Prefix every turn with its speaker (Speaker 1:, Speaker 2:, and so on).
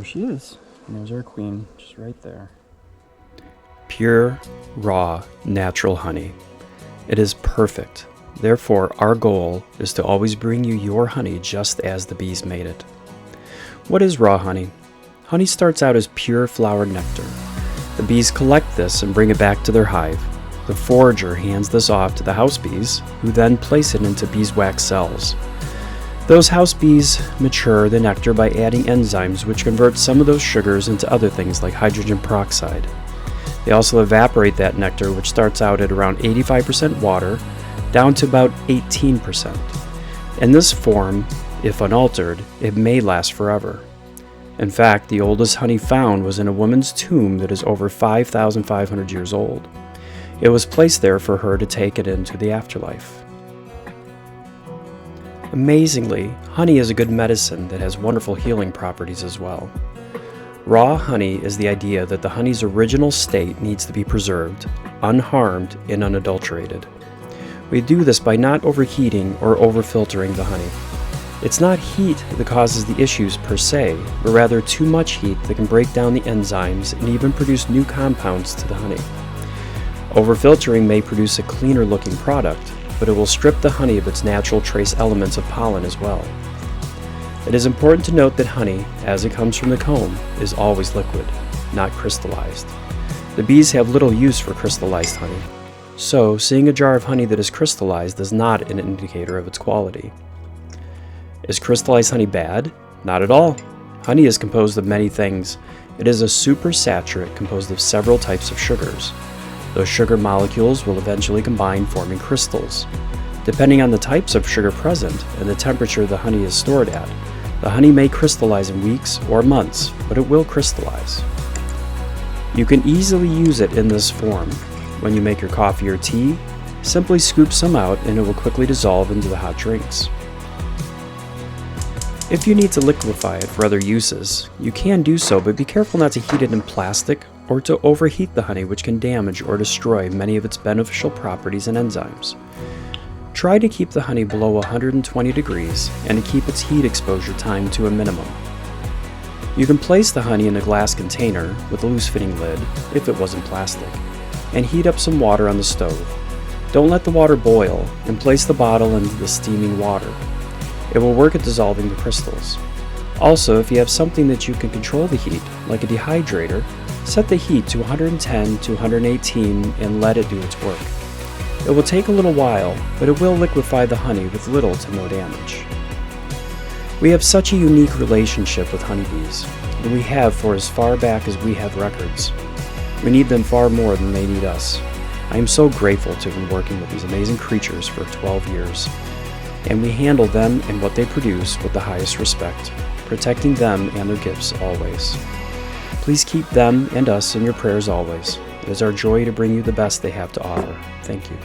Speaker 1: there she is. And there's our queen, just right there.
Speaker 2: Pure, raw, natural honey. It is perfect. Therefore, our goal is to always bring you your honey just as the bees made it. What is raw honey? Honey starts out as pure flower nectar. The bees collect this and bring it back to their hive. The forager hands this off to the house bees, who then place it into beeswax cells. Those house bees mature the nectar by adding enzymes which convert some of those sugars into other things like hydrogen peroxide. They also evaporate that nectar, which starts out at around 85% water, down to about 18%. In this form, if unaltered, it may last forever. In fact, the oldest honey found was in a woman's tomb that is over 5,500 years old. It was placed there for her to take it into the afterlife. Amazingly, honey is a good medicine that has wonderful healing properties as well. Raw honey is the idea that the honey's original state needs to be preserved, unharmed and unadulterated. We do this by not overheating or overfiltering the honey. It's not heat that causes the issues per se, but rather too much heat that can break down the enzymes and even produce new compounds to the honey. Overfiltering may produce a cleaner looking product, but it will strip the honey of its natural trace elements of pollen as well. It is important to note that honey, as it comes from the comb, is always liquid, not crystallized. The bees have little use for crystallized honey, so seeing a jar of honey that is crystallized is not an indicator of its quality. Is crystallized honey bad? Not at all. Honey is composed of many things. It is a supersaturate composed of several types of sugars. Those sugar molecules will eventually combine, forming crystals. Depending on the types of sugar present and the temperature the honey is stored at, the honey may crystallize in weeks or months, but it will crystallize. You can easily use it in this form. When you make your coffee or tea, simply scoop some out and it will quickly dissolve into the hot drinks. If you need to liquefy it for other uses, you can do so, but be careful not to heat it in plastic or to overheat the honey, which can damage or destroy many of its beneficial properties and enzymes. Try to keep the honey below 120 degrees and to keep its heat exposure time to a minimum. You can place the honey in a glass container with a loose-fitting lid, if it wasn't plastic, and heat up some water on the stove. Don't let the water boil, and place the bottle into the steaming water. It will work at dissolving the crystals. Also, if you have something that you can control the heat, like a dehydrator, set the heat to 110 to 118 and let it do its work. It will take a little while, but it will liquefy the honey with little to no damage. We have such a unique relationship with honeybees, that we have for as far back as we have records. We need them far more than they need us. I am so grateful to have been working with these amazing creatures for 12 years. And we handle them and what they produce with the highest respect, protecting them and their gifts always. Please keep them and us in your prayers always. It is our joy to bring you the best they have to offer. Thank you.